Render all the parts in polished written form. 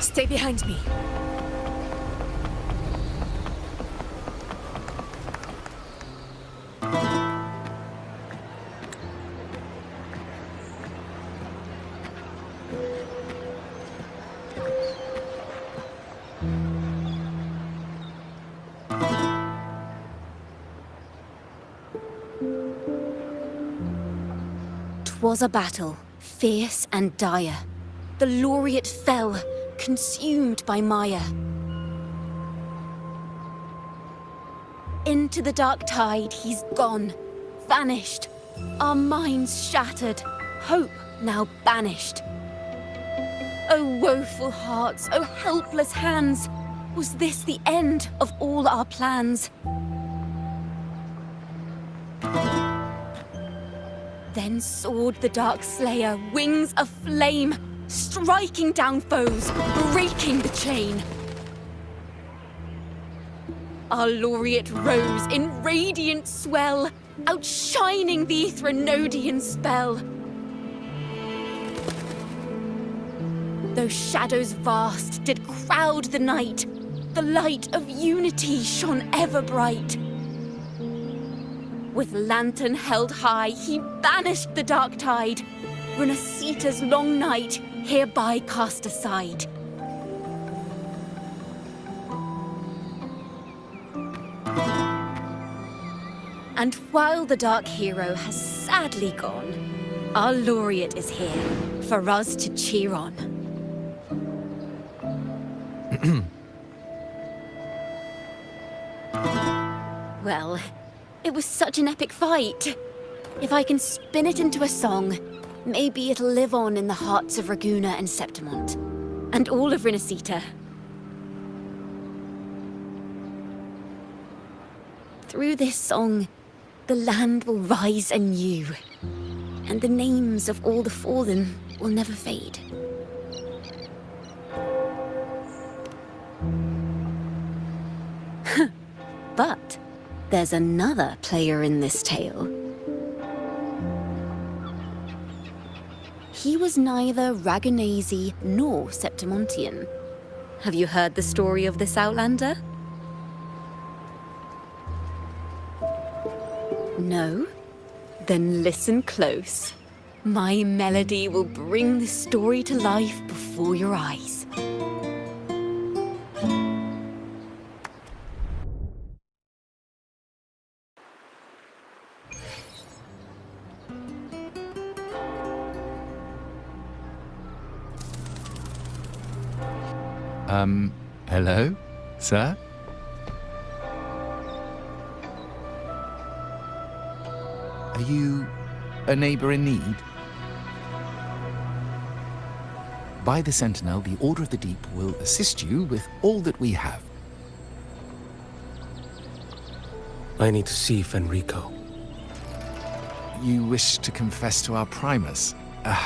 Stay behind me. Was a battle, fierce and dire. The laureate fell, consumed by mire. Into the dark tide he's gone, vanished. Our minds shattered, hope now banished. Oh woeful hearts, oh helpless hands, was this the end of all our plans? Then soared the Dark Slayer, wings aflame, striking down foes, breaking the chain. Our laureate rose in radiant swell, outshining the Threnodian spell. Though shadows vast did crowd the night, the light of unity shone ever bright. With lantern held high, he banished the dark tide, Renacita's long night hereby cast aside. And while the dark hero has sadly gone, our laureate is here for us to cheer on. Well, it was such an epic fight. If I can spin it into a song, maybe it'll live on in the hearts of Raguna and Septimont, and all of Renacita. Through this song, the land will rise anew, and the names of all the fallen will never fade. But there's another player in this tale. He was neither Ragunese nor Septimontian. Have you heard the story of this outlander? No? Then listen close. My melody will bring the story to life before your eyes. Hello, sir? Are you a neighbor in need? By the Sentinel, the Order of the Deep will assist you with all that we have. I need to see Fenrico. You wish to confess to our Primus?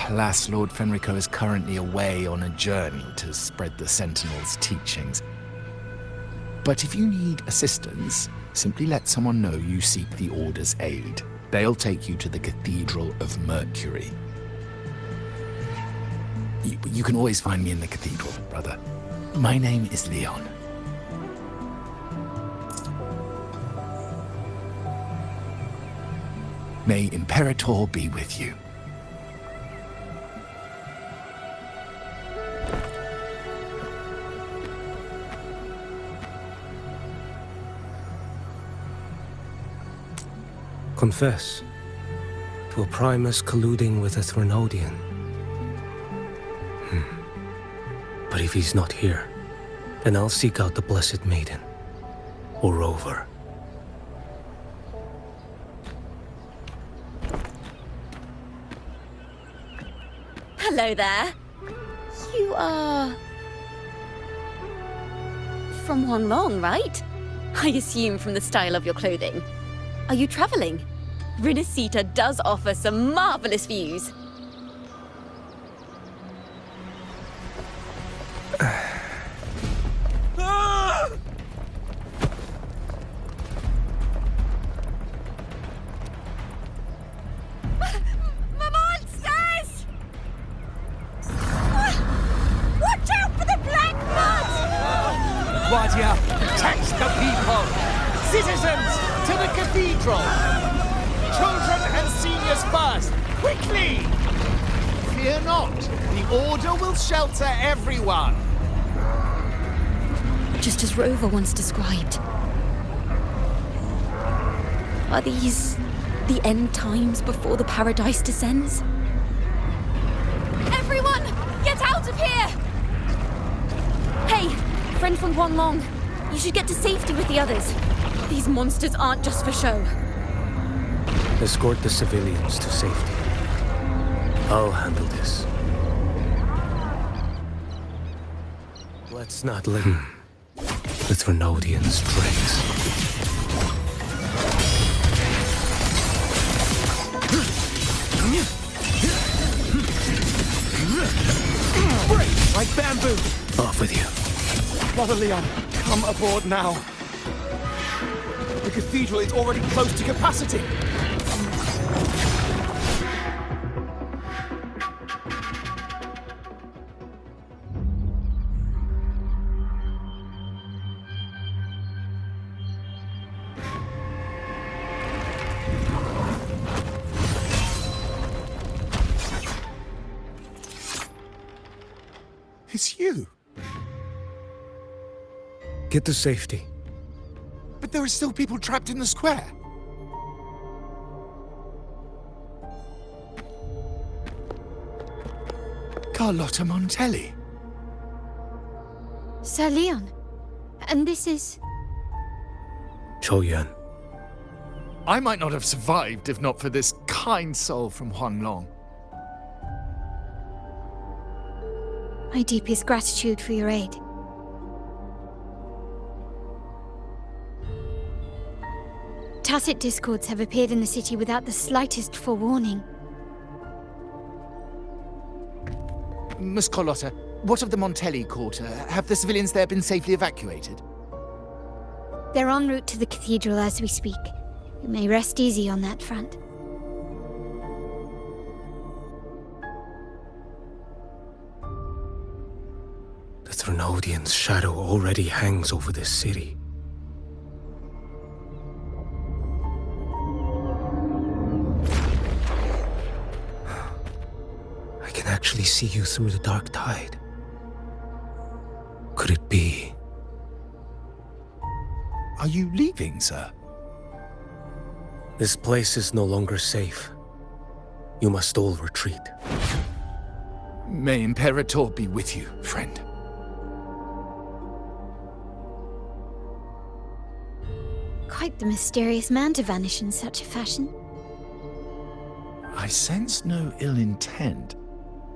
Alas, Lord Fenrico is currently away on a journey to spread the Sentinel's teachings. But if you need assistance, simply let someone know you seek the Order's aid. They'll take you to the Cathedral of Mercury. You can always find me in the cathedral, brother. My name is Leon. May Imperator be with you. Confess to a Primus colluding with a Threnodian. But if he's not here, then I'll seek out the Blessed Maiden, or Rover. Hello there. You are... from Huanglong, right? I assume from the style of your clothing. Are you traveling? Renacita does offer some marvelous views. Watch out for the black citizens, to the cathedral! Children and seniors first! Quickly! Fear not, the Order will shelter everyone! Just as Rover once described. Are these the end times before the paradise descends? Everyone, get out of here! Hey, friend from Huanglong, you should get to safety with the others. These monsters aren't just for show. Escort the civilians to safety. I'll handle this. Let's not let the Trinodians dregs. Break like bamboo! Off with you. Brother Leon, come aboard now. The cathedral is already close to capacity. It's you. Get to safety. But there are still people trapped in the square. Carlotta Montelli. Sir Leon. And this is... Choyan. I might not have survived if not for this kind soul from Huanglong. My deepest gratitude for your aid. Tacit discords have appeared in the city without the slightest forewarning. Miss Carlotta, what of the Montelli quarter? Have the civilians there been safely evacuated? They're en route to the cathedral as we speak. You may rest easy on that front. The Trinodian's shadow already hangs over this city. I can actually see you through the dark tide. Could it be? Are you leaving, sir? This place is no longer safe. You must all retreat. May Imperator be with you, friend. Quite the mysterious man to vanish in such a fashion. I sense no ill intent.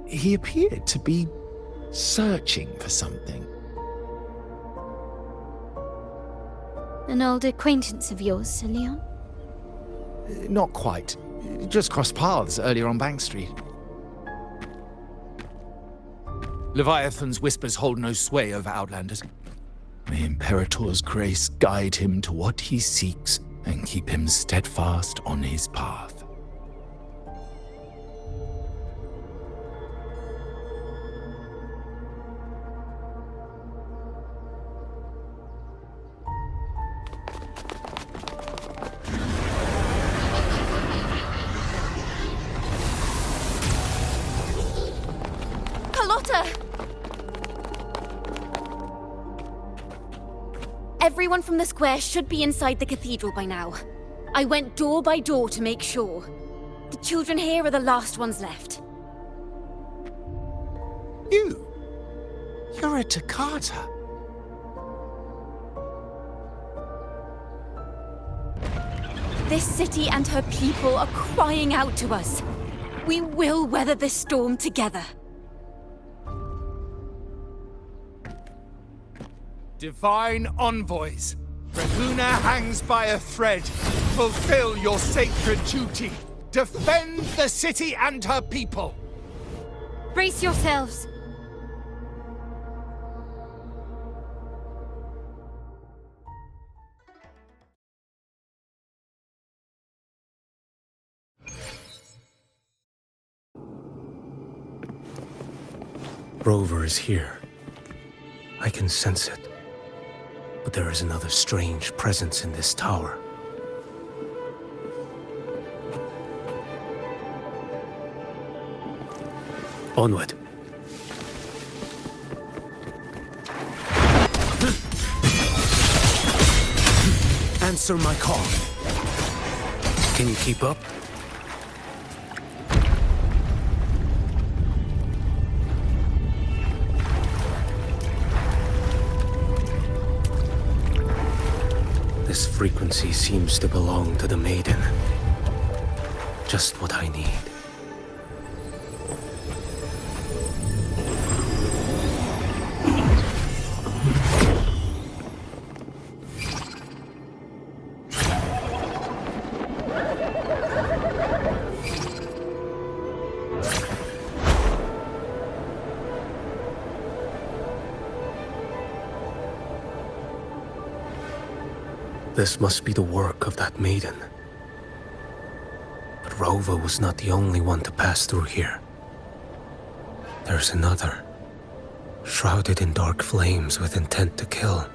He appeared to be searching for something. An old acquaintance of yours, Sir Leon? Not quite. Just crossed paths earlier on Bank Street. Leviathan's whispers hold no sway over Outlanders. May Imperator's grace guide him to what he seeks and keep him steadfast on his path. Carlotta! Everyone from the square should be inside the cathedral by now. I went door by door to make sure. The children here are the last ones left. You're a Toccata. This city and her people are crying out to us. We will weather this storm together. Divine envoys, Rahuna hangs by a thread. Fulfill your sacred duty. Defend the city and her people. Brace yourselves! Rover is here. I can sense it. But there is another strange presence in this tower. Onward. Answer my call. Can you keep up? This frequency seems to belong to the maiden. Just what I need. This must be the work of that maiden. But Rova was not the only one to pass through here. There's another, shrouded in dark flames with intent to kill.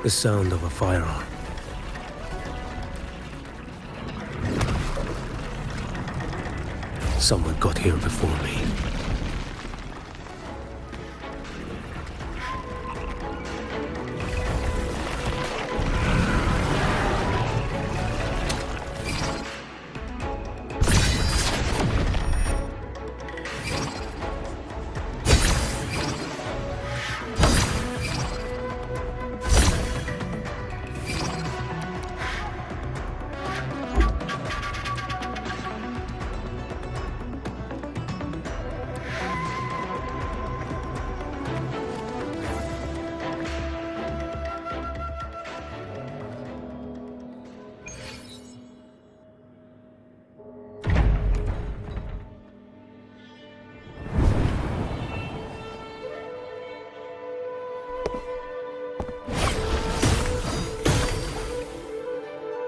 The sound of a firearm. Someone got here before me.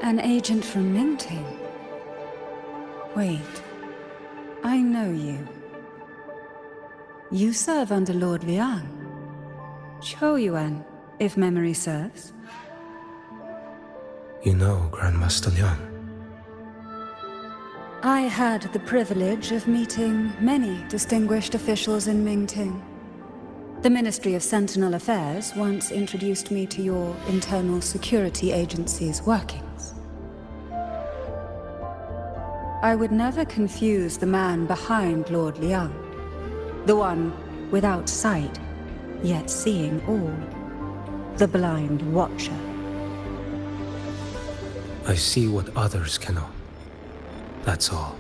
An agent from Mingting? Wait, I know you. You serve under Lord Liang. Choyuan, if memory serves. You know Grandmaster Liang. I had the privilege of meeting many distinguished officials in Mingting. The Ministry of Sentinel Affairs once introduced me to your internal security agency's workings. I would never confuse the man behind Lord Liang, the one without sight, yet seeing all, the blind watcher. I see what others cannot. That's all.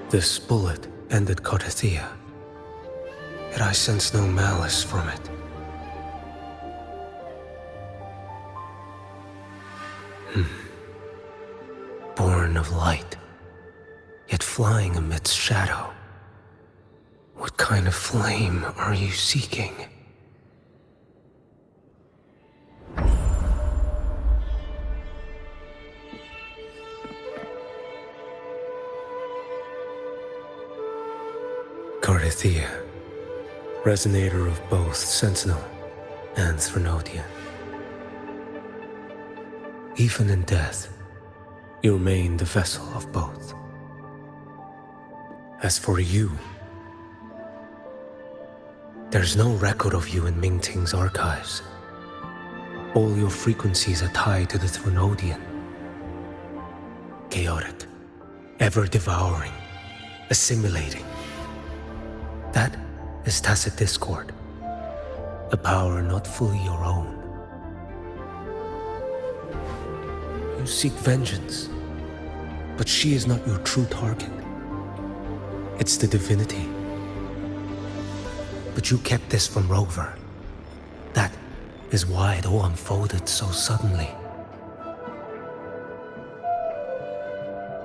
This bullet ended Carthia, yet I sense no malice from it. Born of light, yet flying amidst shadow. What kind of flame are you seeking? Carthia, resonator of both Sentinel and Threnodian. Even in death, you remain the vessel of both. As for you, there's no record of you in Mingting's archives. All your frequencies are tied to the Threnodian. Chaotic, ever-devouring, assimilating. That is tacit discord, a power not fully your own. You seek vengeance, but she is not your true target. It's the divinity. But you kept this from Rover. That is why it all unfolded so suddenly.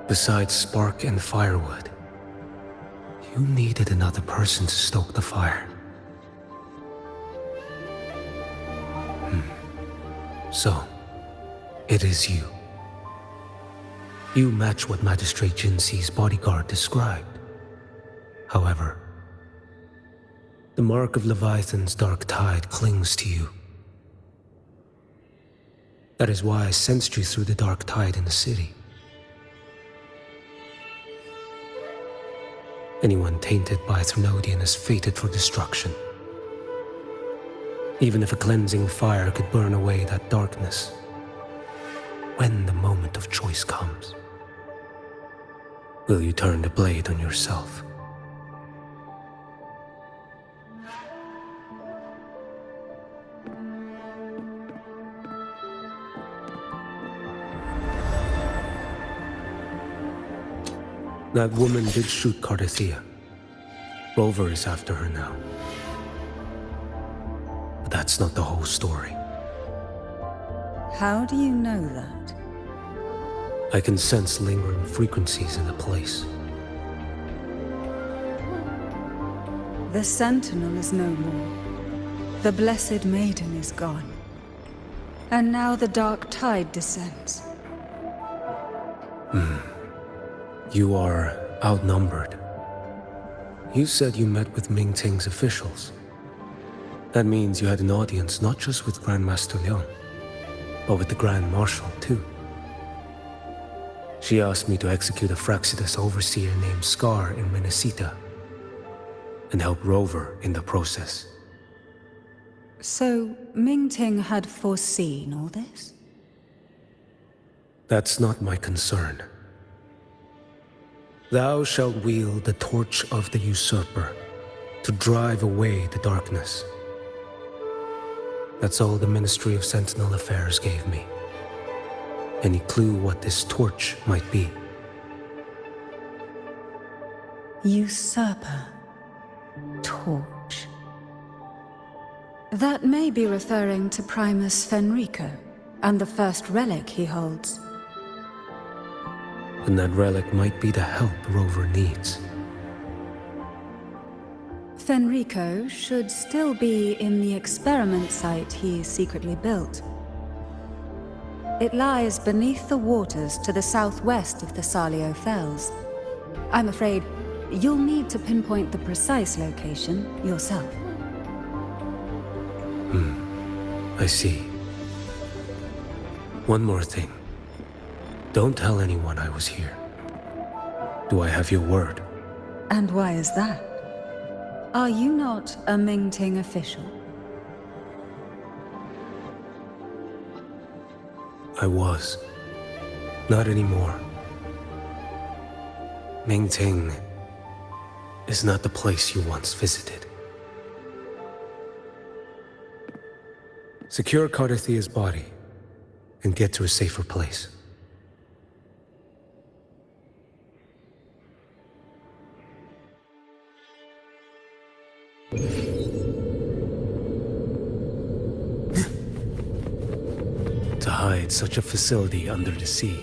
Besides spark and firewood, you needed another person to stoke the fire. So, it is you. You match what Magistrate Jinxi's bodyguard described. However, the mark of Leviathan's dark tide clings to you. That is why I sensed you through the dark tide in the city. Anyone tainted by Thrunodian is fated for destruction. Even if a cleansing fire could burn away that darkness, when the moment of choice comes, will you turn the blade on yourself? That woman did shoot Cardathia. Rover is after her now. But that's not the whole story. How do you know that? I can sense lingering frequencies in the place. The Sentinel is no more. The Blessed Maiden is gone. And now the dark tide descends. You are outnumbered. You said you met with Ming Ting's officials. That means you had an audience not just with Grandmaster Leon, but with the Grand Marshal too. She asked me to execute a Fraxidus overseer named Scar in Menacita, and help Rover in the process. So, Ming Ting had foreseen all this? That's not my concern. Thou shalt wield the torch of the usurper to drive away the darkness. That's all the Ministry of Sentinel Affairs gave me. Any clue what this torch might be? Usurper. Torch. That may be referring to Primus Fenrico and the first relic he holds. And that relic might be the help Rover needs. Fenrico should still be in the experiment site he secretly built. It lies beneath the waters to the southwest of the Salio Fells. I'm afraid you'll need to pinpoint the precise location yourself. I see. One more thing. Don't tell anyone I was here. Do I have your word? And why is that? Are you not a Ming Ting official? I was. Not anymore. Ming Ting is not the place you once visited. Secure Cardathia's body and get to a safer place. To hide such a facility under the sea.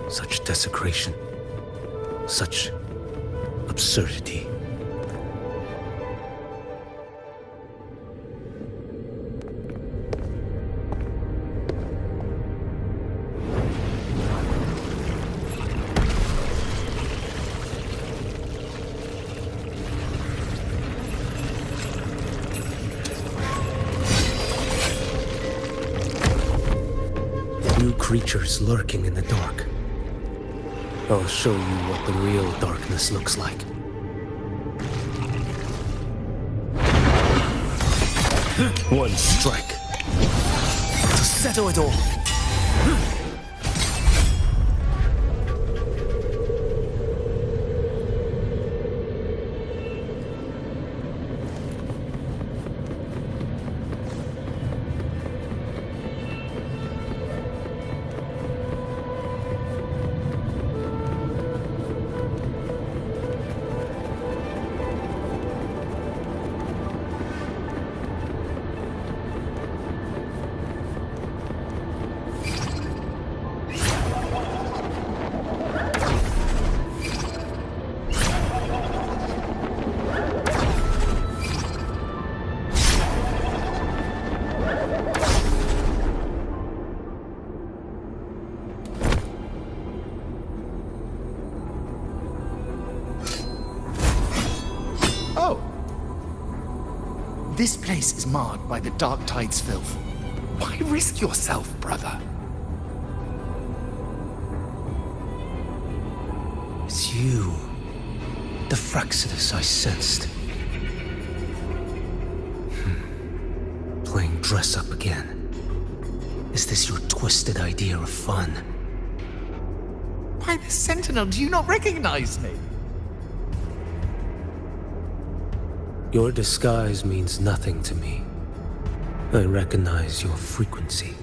Such desecration. Such absurdity. New creatures lurking in the dark. I'll show you what the real darkness looks like. One strike to settle it all. This place is marred by the Dark Tide's filth. Why risk yourself, brother? It's you. The Fraxidus I sensed. Playing dress-up again. Is this your twisted idea of fun? Why, the Sentinel, do you not recognize me? Your disguise means nothing to me. I recognize your frequency.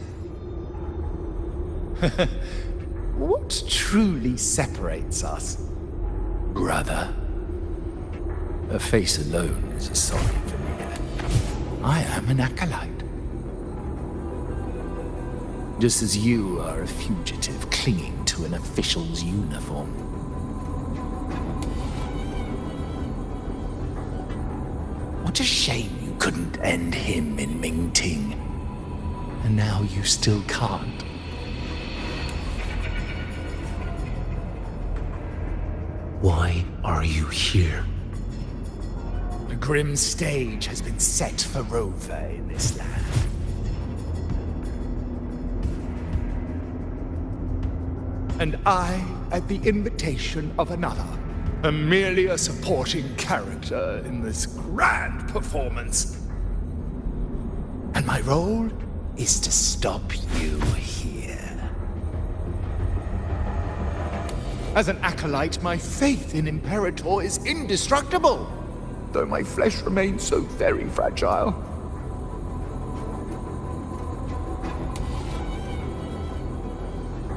What truly separates us, brother? A face alone is a solid familiar. I am an acolyte. Just as you are a fugitive clinging to an official's uniform. What a shame you couldn't end him in Mingting. And now you still can't. Why are you here? A grim stage has been set for Rover in this land. And I, at the invitation of another, am merely a supporting character in this grand performance. And my role is to stop you here. As an acolyte, my faith in Imperator is indestructible, though my flesh remains so very fragile.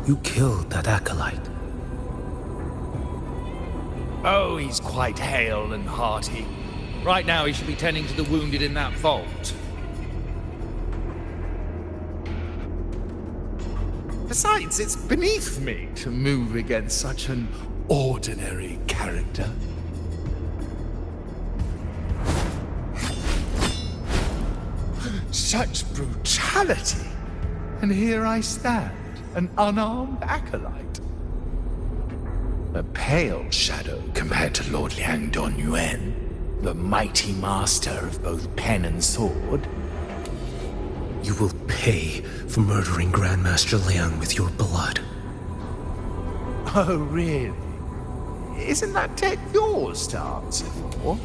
You killed that acolyte. Oh, he's quite hale and hearty. Right now he should be tending to the wounded in that vault. Besides, it's beneath me to move against such an ordinary character. Such brutality! And here I stand, an unarmed acolyte. A pale shadow compared to Lord Liang Donyuan, the mighty master of both pen and sword. You will pay for murdering Grandmaster Liang with your blood. Oh, really? Isn't that debt yours to answer for?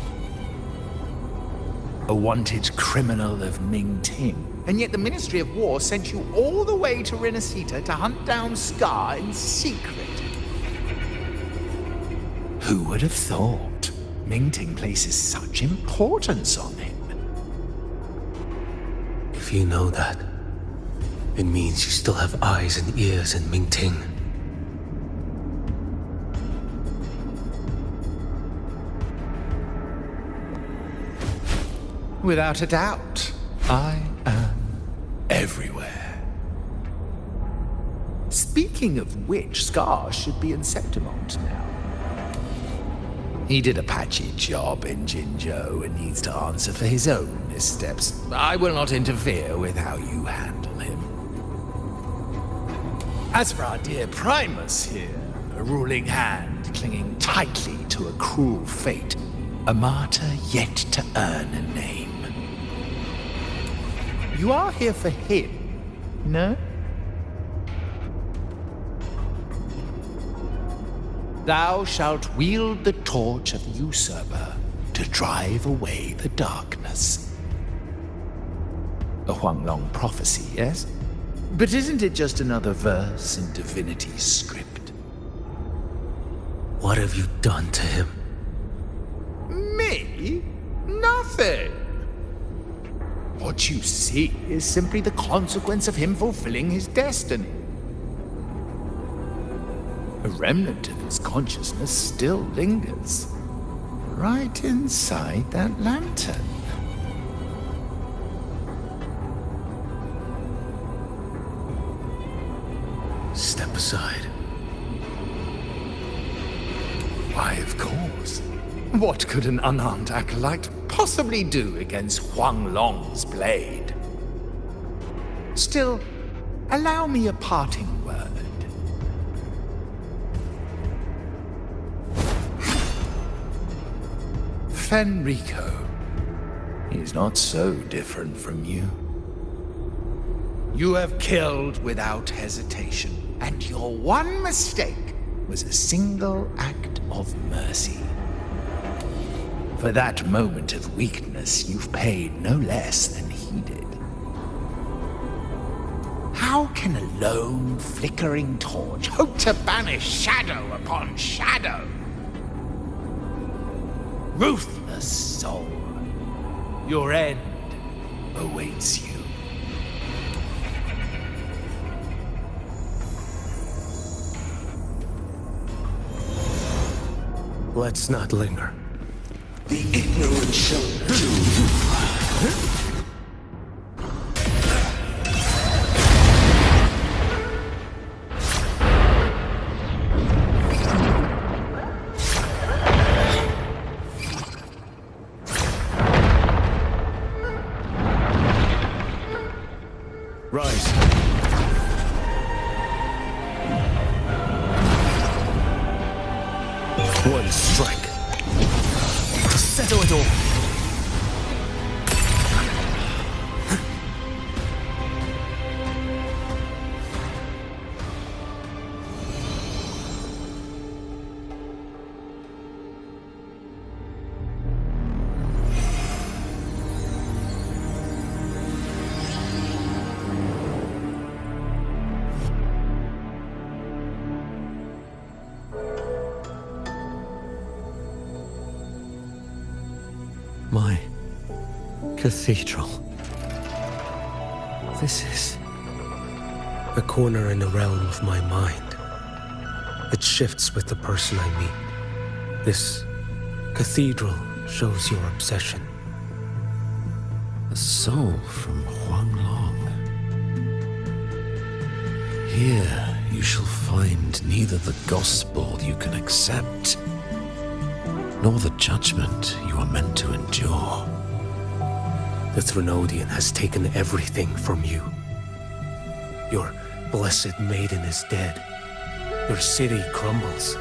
A wanted criminal of Mingting. And yet the Ministry of War sent you all the way to Renacita to hunt down Scar in secret. Who would have thought Mingting places such importance on him? If you know that, it means you still have eyes and ears in Mingting. Without a doubt, I am everywhere. Speaking of which, Scar should be in Septimont now. He did a patchy job in Jinzhou and needs to answer for his own missteps. I will not interfere with how you handle him. As for our dear Primus here, a ruling hand clinging tightly to a cruel fate, a martyr yet to earn a name. You are here for him, no? Thou shalt wield the torch of the usurper to drive away the darkness. A Huanglong prophecy, yes? But isn't it just another verse in Divinity's script? What have you done to him? Me? Nothing. What you see is simply the consequence of him fulfilling his destiny. A remnant of his consciousness still lingers, right inside that lantern. Step aside. Why, of course. What could an unarmed acolyte possibly do against Huanglong's blade? Still, allow me a parting word. Fenrico, He's not so different from you. You have killed without hesitation, and your one mistake was a single act of mercy. For that moment of weakness, you've paid no less than he did. How can a lone, flickering torch hope to banish shadow upon shadow? Ruthless soul, your end awaits you. Let's not linger. The ignorant shall do. Rise. One strike. Settle it all. My cathedral. This is A corner in the realm of my mind. It shifts with the person I meet. This cathedral shows your obsession. a soul from Huanglong. Here you shall find neither the gospel you can accept, nor the judgment you are meant to endure. The Threnodian has taken everything from you. Your blessed maiden is dead. Your city crumbles.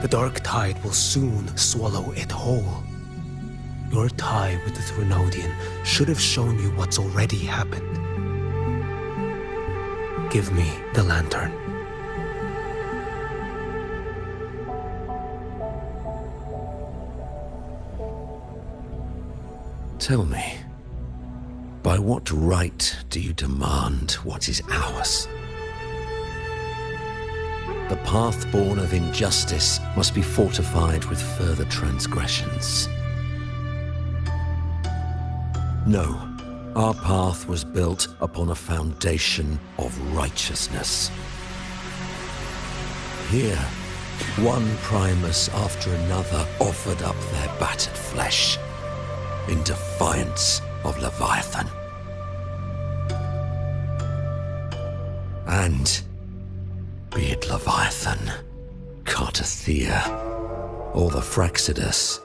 The dark tide will soon swallow it whole. Your tie with the Threnodian should have shown you what's already happened. Give me the lantern. Tell me, by what right do you demand what is ours? The path born of injustice must be fortified with further transgressions. No, our path was built upon a foundation of righteousness. Here, one Primus after another offered up their battered flesh in defiance of Leviathan. And be it Leviathan, Cartathea, or the Fraxidus,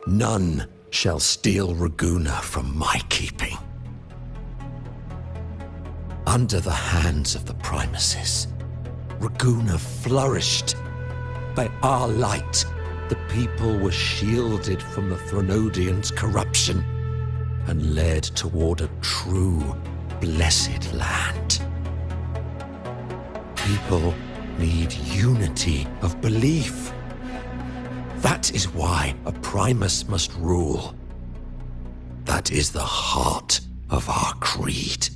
none shall steal Raguna from my keeping. Under the hands of the Primuses, Raguna flourished. By our light, the people were shielded from the Threnodians' corruption and led toward a true, blessed land. People need unity of belief. That is why a Primus must rule. That is the heart of our creed.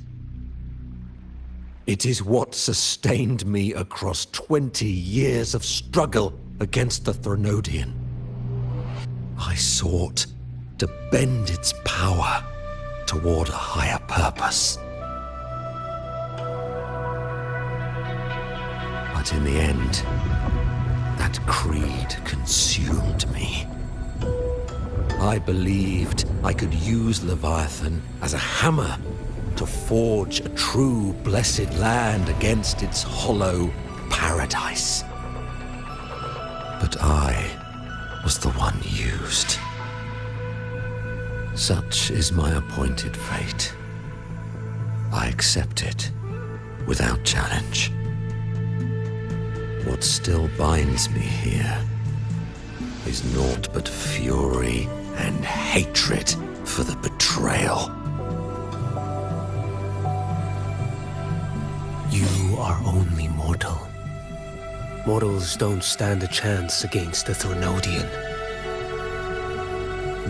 It is what sustained me across 20 years of struggle against the Threnodian. I sought to bend its power toward a higher purpose. But in the end, that creed consumed me. I believed I could use Leviathan as a hammer to forge a true blessed land against its hollow paradise. But I was the one used. Such is my appointed fate. I accept it without challenge. What still binds me here is naught but fury and hatred for the betrayal. You are only mortal. Mortals don't stand a chance against the Threnodian.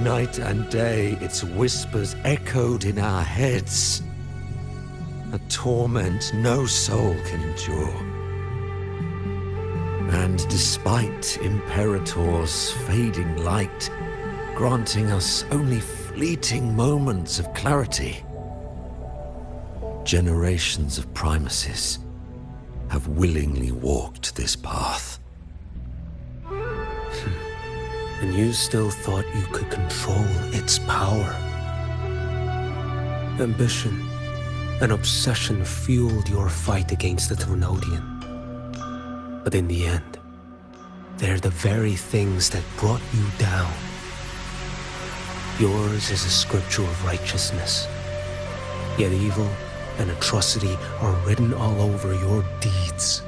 Night and day, its whispers echoed in our heads. A torment no soul can endure. And despite Imperator's fading light, granting us only fleeting moments of clarity, generations of Primuses have willingly walked this path. And you still thought you could control its power. Ambition and obsession fueled your fight against the Threnodian. But in the end, they're the very things that brought you down. Yours is a scripture of righteousness, yet evil and atrocity are written all over your deeds.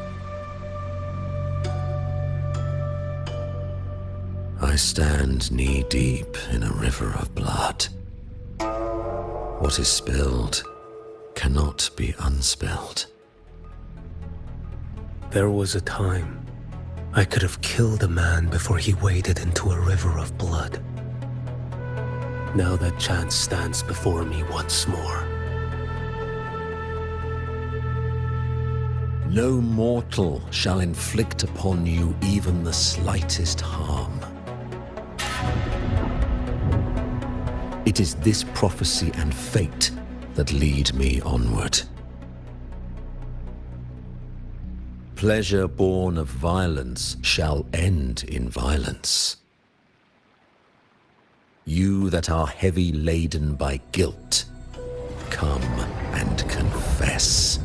I stand knee-deep in a river of blood. What is spilled cannot be unspilled. There was a time I could have killed a man before he waded into a river of blood. Now that chance stands before me once more. No mortal shall inflict upon you even the slightest harm. It is this prophecy and fate that lead me onward. Pleasure born of violence shall end in violence. You that are heavy laden by guilt, come and confess.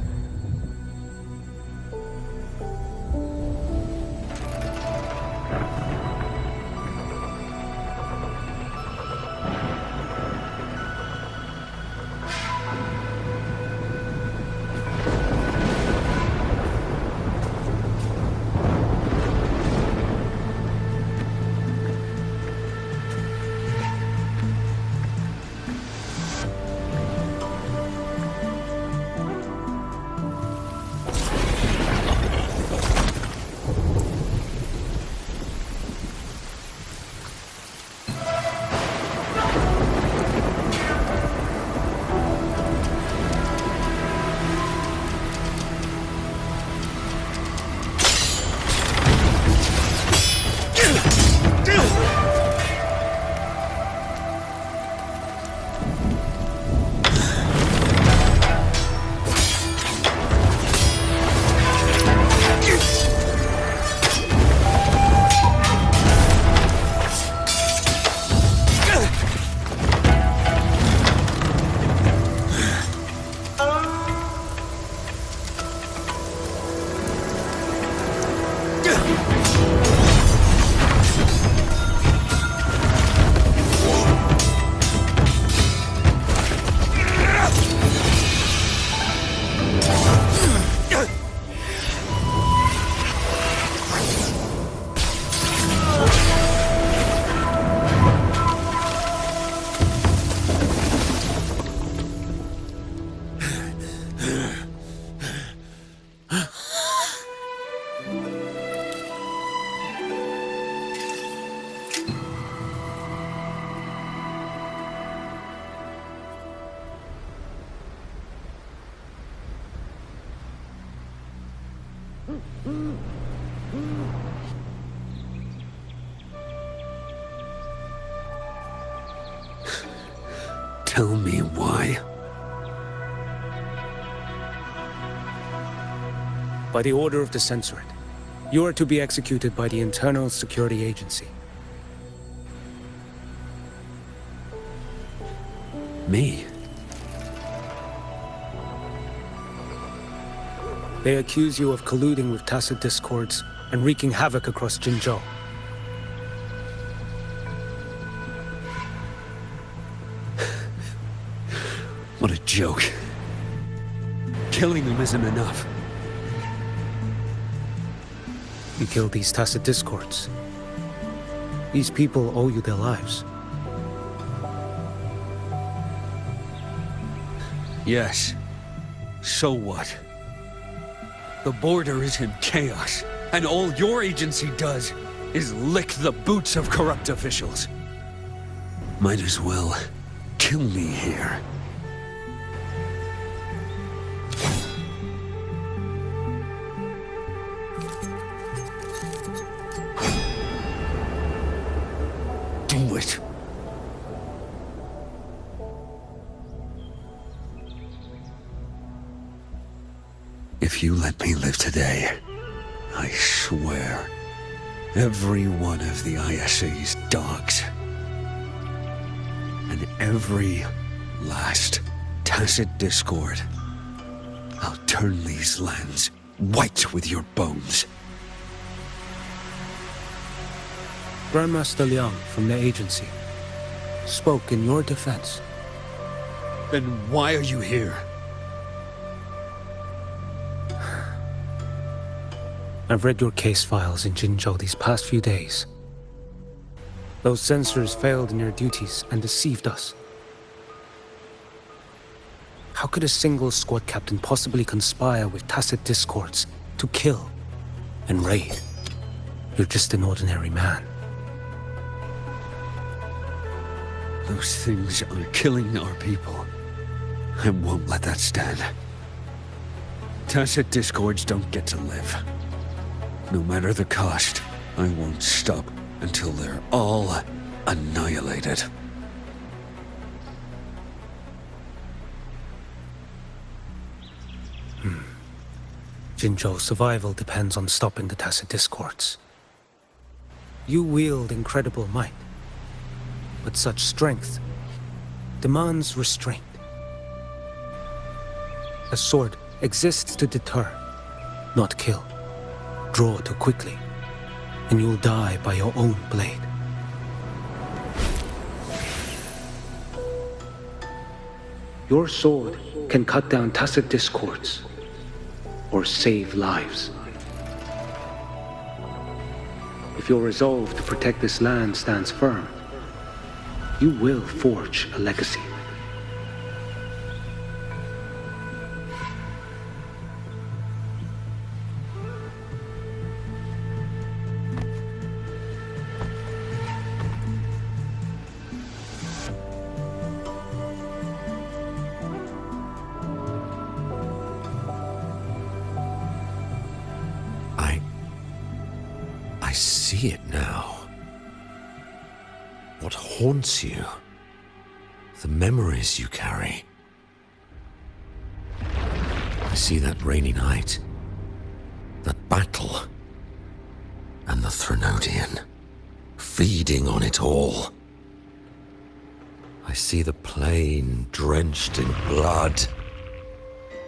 Tell me why. By the order of the Censorate, you are to be executed by the Internal Security Agency. Me? They accuse you of colluding with tacit discords and wreaking havoc across Jinzhou. What a joke. Killing them isn't enough. You killed these tacit discords. These people owe you their lives. Yes. So what? The border is in chaos, and all your agency does is lick the boots of corrupt officials. Might as well kill me here. Do it. If you let me live today, I swear, every one of the ISA's dogs, and every last tacit discord, I'll turn these lands white with your bones. Grandmaster Liang from the agency spoke in your defense. Then why are you here? I've read your case files in Jinzhou these past few days. Those censors failed in their duties and deceived us. How could a single squad captain possibly conspire with tacit discords to kill and raid? You're just an ordinary man. Those things are killing our people. I won't let that stand. Tacit discords don't get to live. No matter the cost, I won't stop until they're all annihilated. Jinzhou's survival depends on stopping the tacit discords. You wield incredible might, but such strength demands restraint. A sword exists to deter, not kill. Draw too quickly, and you'll die by your own blade. Your sword can cut down tacit discords, or save lives. If your resolve to protect this land stands firm, you will forge a legacy. I see it now. What haunts you? The memories you carry. I see that rainy night, that battle, and the Threnodian, feeding on it all. I see the plain drenched in blood,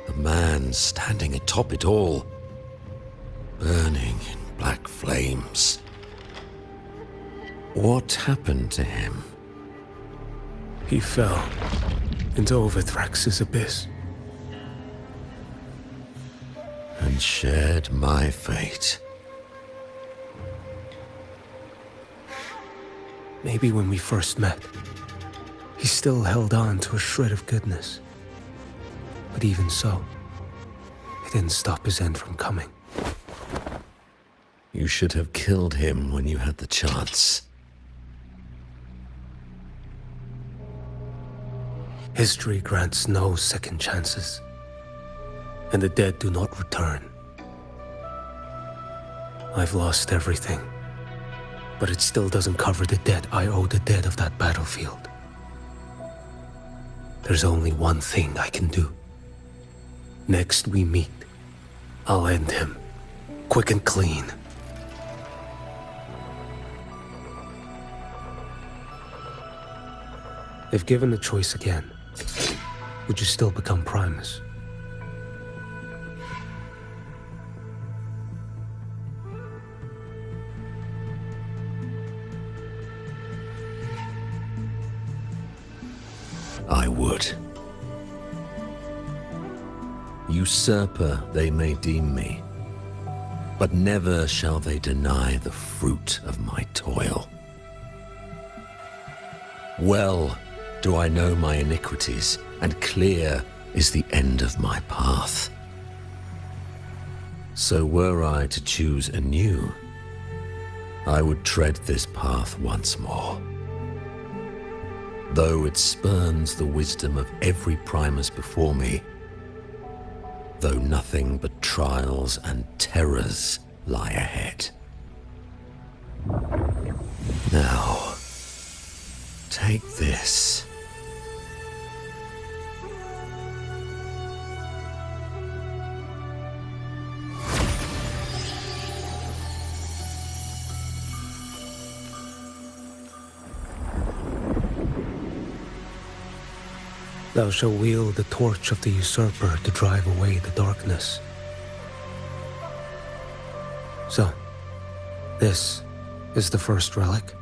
the man standing atop it all, burning in black flames. What happened to him? He fell into Overthrax's abyss. And shared my fate. Maybe when we first met, he still held on to a shred of goodness. But even so, it didn't stop his end from coming. You should have killed him when you had the chance. History grants no second chances, and the dead do not return. I've lost everything, but it still doesn't cover the debt I owe the dead of that battlefield. There's only one thing I can do. Next we meet, I'll end him, quick and clean. If given the choice again, would you still become Primus? I would. Usurper they may deem me, but never shall they deny the fruit of my toil. Well do I know my iniquities, and clear is the end of my path. So were I to choose anew, I would tread this path once more. Though it spurns the wisdom of every primus before me, though nothing but trials and terrors lie ahead. Now, take this. Thou shalt wield the torch of the usurper to drive away the darkness. So, this is the first relic?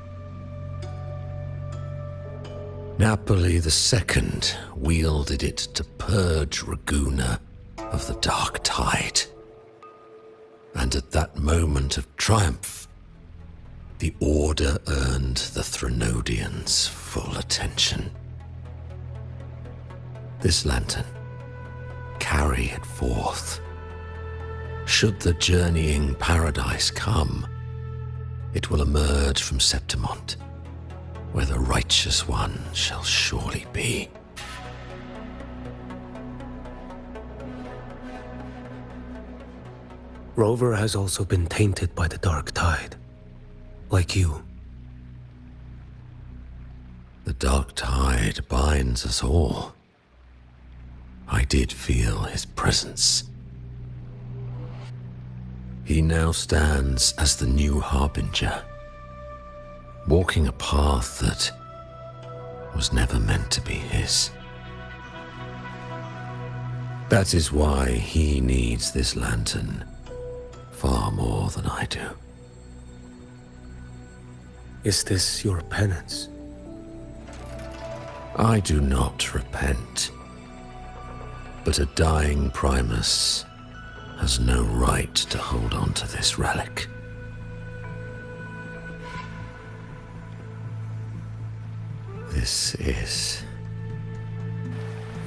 Napoli II wielded it to purge Raguna of the dark tide. And at that moment of triumph, the Order earned the Threnodians full attention. This lantern, carry it forth. Should the journeying paradise come, it will emerge from Septimont, where the righteous one shall surely be. Rover has also been tainted by the dark tide, like you. The dark tide binds us all. I did feel his presence. He now stands as the new harbinger, walking a path that was never meant to be his. That is why he needs this lantern far more than I do. Is this your penance? I do not repent. But a dying primus has no right to hold on to this relic. This is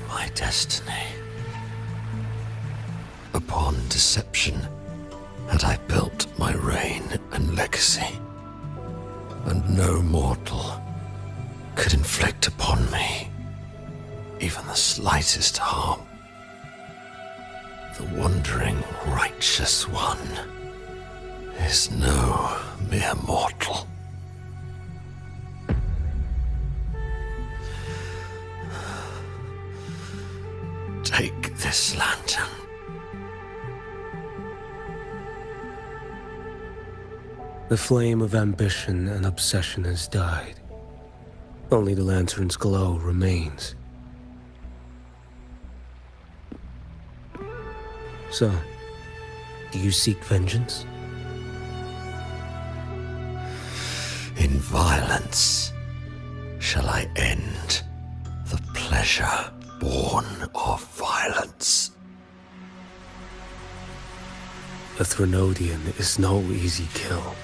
my destiny. Upon deception had I built my reign and legacy, and no mortal could inflict upon me even the slightest harm. The wandering righteous one is no mere mortal. Take this lantern. The flame of ambition and obsession has died. Only the lantern's glow remains. So, do you seek vengeance? In violence shall I end the pleasure born of violence. A Threnodian is no easy kill.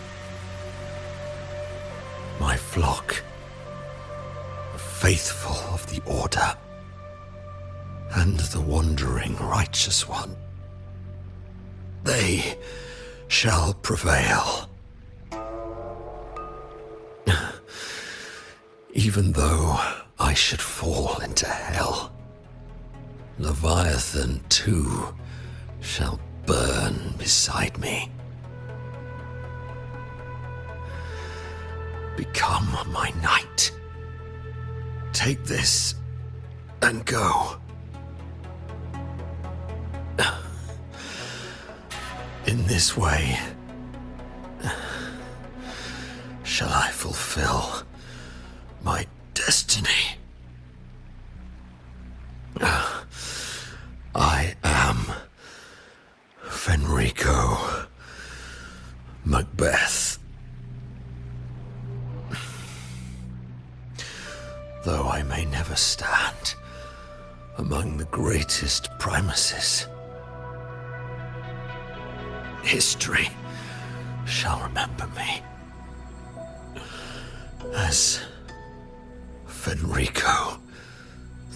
My flock, the faithful of the Order, and the wandering righteous one, they shall prevail. Even though I should fall into hell, Leviathan too shall burn beside me. Become my knight. Take this and go. In this way, shall I fulfill my destiny. I am Fenrico Macbeth. Though I may never stand among the greatest primuses, history shall remember me as Fenrico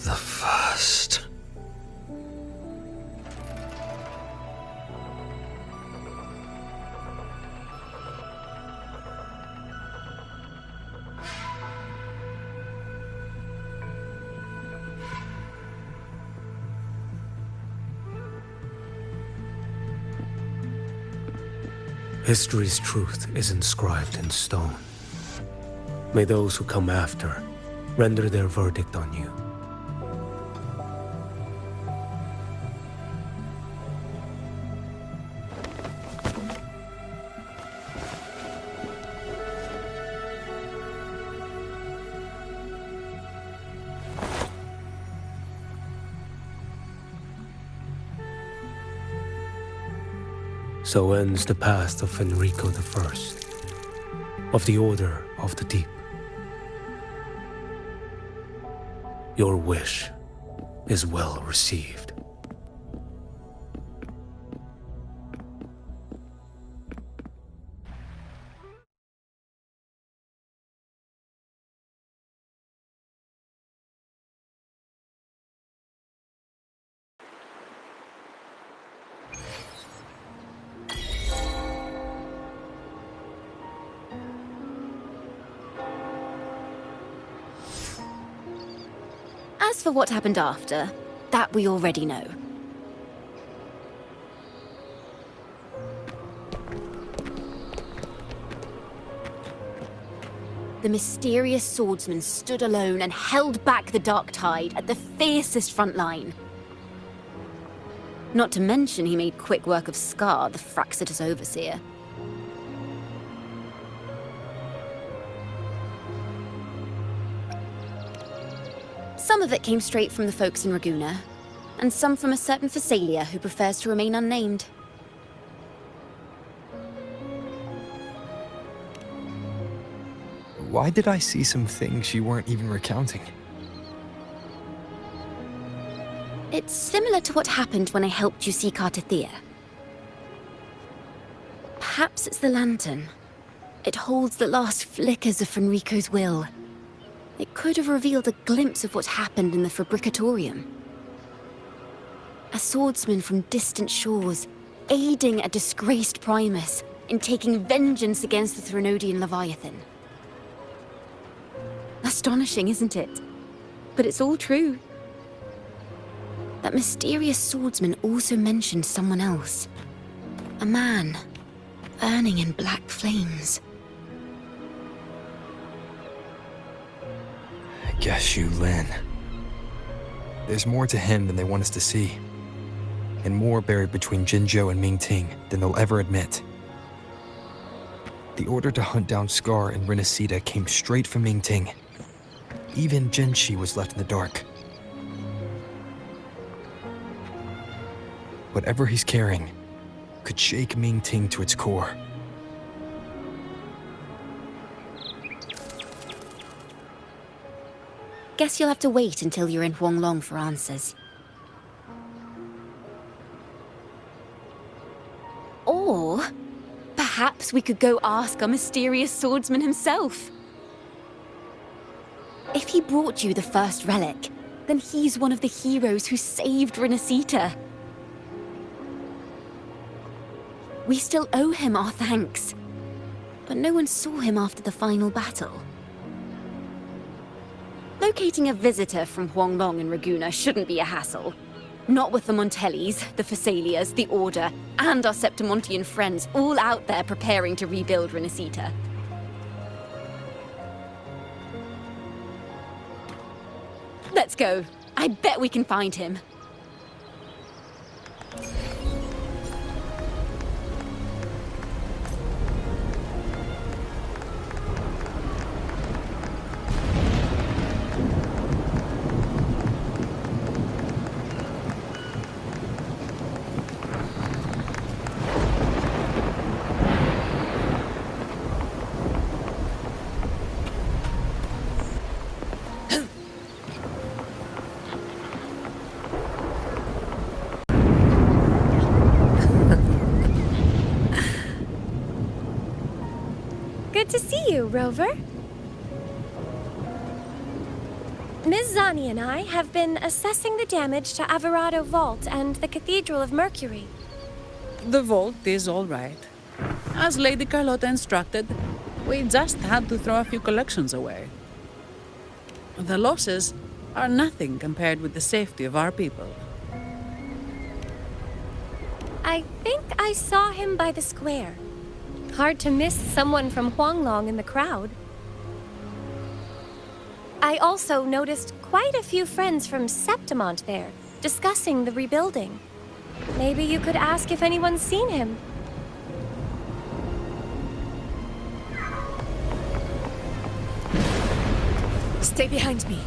the First. History's truth is inscribed in stone. May those who come after render their verdict on you. So ends the path of Fenrico the First, of the Order of the Deep. Your wish is well received. As for what happened after, that we already know. The mysterious swordsman stood alone and held back the dark tide at the fiercest front line. Not to mention he made quick work of Scar, the Fraxitus overseer. Some of it came straight from the folks in Raguna, and some from a certain Phasalia who prefers to remain unnamed. Why did I see some things you weren't even recounting? It's similar to what happened when I helped you seek Artethea. Perhaps it's the lantern. It holds the last flickers of Fenrico's will. It could have revealed a glimpse of what happened in the Fabricatorium. A swordsman from distant shores, aiding a disgraced Primus in taking vengeance against the Threnodian Leviathan. Astonishing, isn't it? But it's all true. That mysterious swordsman also mentioned someone else. A man, burning in black flames. I guess you, Lin. There's more to him than they want us to see. And more buried between Jinzhou and Mingting than they'll ever admit. The order to hunt down Scar and Renacita came straight from Mingting. Even Jinshi was left in the dark. Whatever he's carrying could shake Mingting to its core. Guess you'll have to wait until you're in Huanglong for answers. Or perhaps we could go ask our mysterious swordsman himself. If he brought you the first relic, then he's one of the heroes who saved Renacita. We still owe him our thanks, but no one saw him after the final battle. Locating a visitor from Huanglong and Raguna shouldn't be a hassle. Not with the Montellis, the Phasalias, the Order, and our Septimontian friends all out there preparing to rebuild Renacita. Let's go. I bet we can find him. Good to see you, Rover. Ms. Zani and I have been assessing the damage to Averado Vault and the Cathedral of Mercury. The vault is all right. As Lady Carlotta instructed, we just had to throw a few collections away. The losses are nothing compared with the safety of our people. I think I saw him by the square. Hard to miss someone from Huanglong in the crowd. I also noticed quite a few friends from Septimont there, discussing the rebuilding. Maybe you could ask if anyone's seen him. Stay behind me.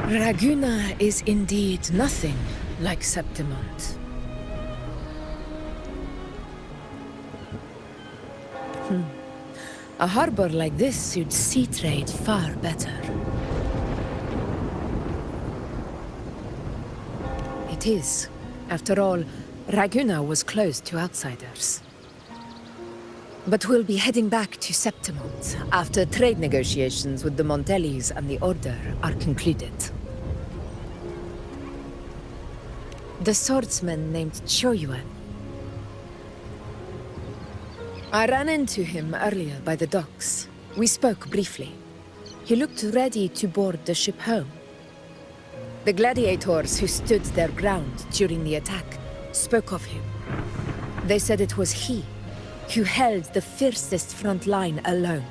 Raguna is indeed nothing like Septimont. A harbor like this suits sea trade far better. It is. After all, Raguna was closed to outsiders. But we'll be heading back to Septimont after trade negotiations with the Montellis and the Order are concluded. The swordsman named Choyuan. I ran into him earlier by the docks. We spoke briefly. He looked ready to board the ship home. The gladiators who stood their ground during the attack spoke of him. They said it was he who held the fiercest front line alone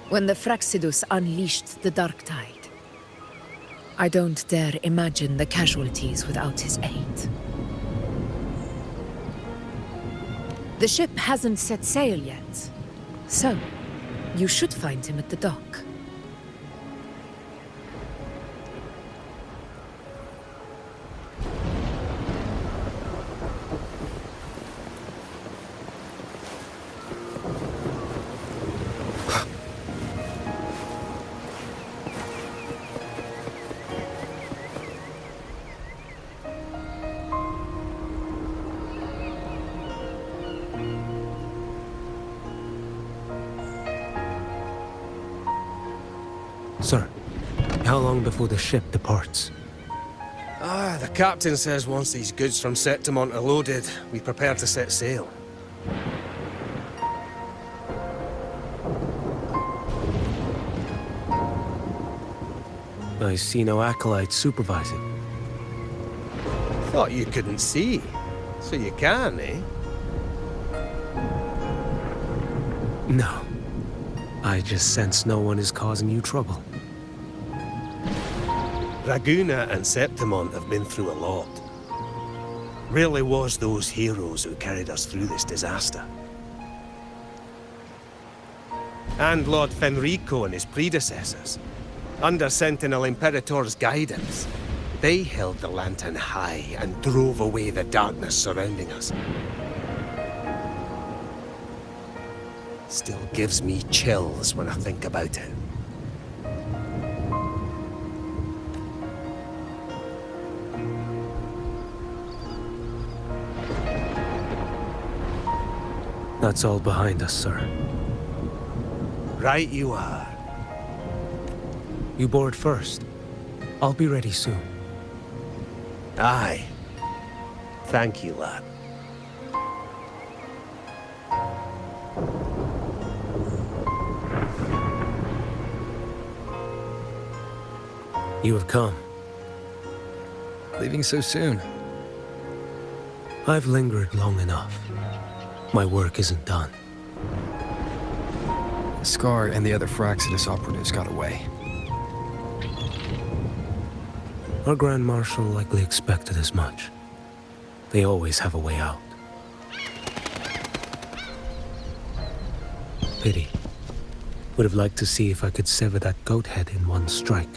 when the Fraxidus unleashed the Dark Tide. I don't dare imagine the casualties without his aid. The ship hasn't set sail yet, so you should find him at the dock. Sir, how long before the ship departs? The captain says once these goods from Septimont are loaded, we prepare to set sail. I see no acolytes supervising. Thought you couldn't see. So you can, eh? No. I just sense no one is causing you trouble. Raguna and Septimont have been through a lot. Rarely was those heroes who carried us through this disaster. And Lord Fenrico and his predecessors. Under Sentinel Imperator's guidance, they held the lantern high and drove away the darkness surrounding us. Still gives me chills when I think about it. That's all behind us, sir. Right you are. You board first. I'll be ready soon. Aye. Thank you, lad. You have come. Leaving so soon. I've lingered long enough. My work isn't done. Scar and the other Fraxidus operatives got away. Our Grand Marshal likely expected as much. They always have a way out. Pity. Would have liked to see if I could sever that goat head in one strike.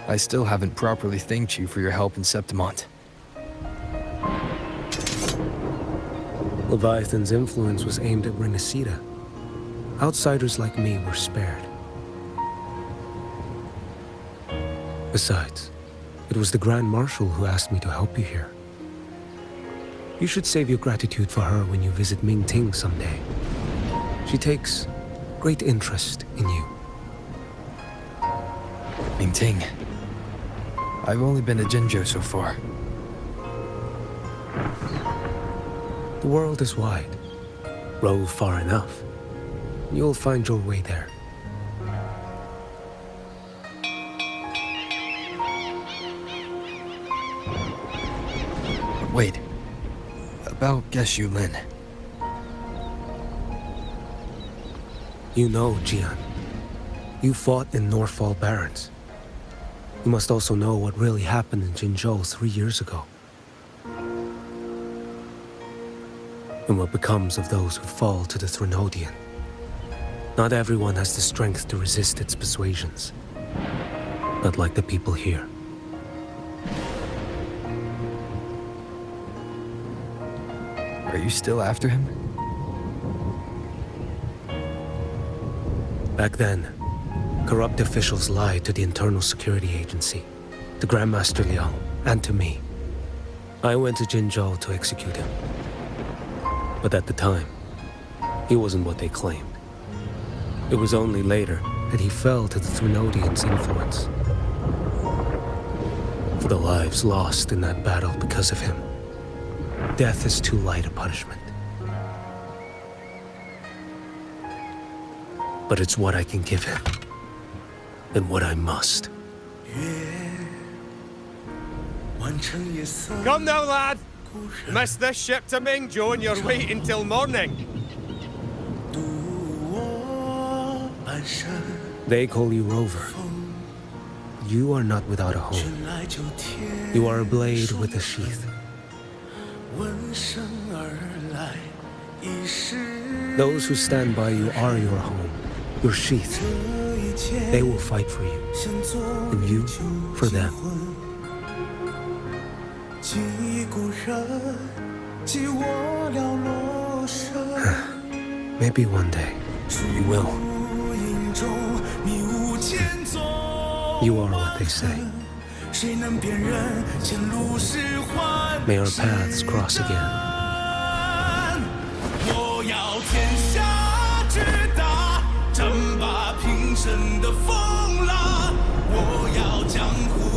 I still haven't properly thanked you for your help in Septimont. Leviathan's influence was aimed at Renacida. Outsiders like me were spared. Besides, it was the Grand Marshal who asked me to help you here. You should save your gratitude for her when you visit Ming-Ting someday. She takes great interest in you. Ming-Ting. I've only been to Jinzhou so far. The world is wide. Row far enough. You'll find your way there. Wait. About Geshu Lin. You know, Jian. You fought in Northfall Barrens. You must also know what really happened in Jinzhou 3 years ago. And what becomes of those who fall to the Threnodian. Not everyone has the strength to resist its persuasions. Not like the people here. Are you still after him? Back then, corrupt officials lied to the Internal Security Agency, to Grandmaster Liang, and to me. I went to Jinzhou to execute him. But at the time, he wasn't what they claimed. It was only later that he fell to the Threnodians' influence. For the lives lost in that battle because of him, death is too light a punishment. But it's what I can give him, and what I must. Come now, lad! Miss this ship to Mingzhou and you're waiting till morning. They call you Rover. You are not without a home. You are a blade with a sheath. Those who stand by you are your home, your sheath. They will fight for you, and you for them. Maybe one day, you will. You are what they say. May our paths cross again. 我要天下之大，争霸平生的风浪。我要江湖。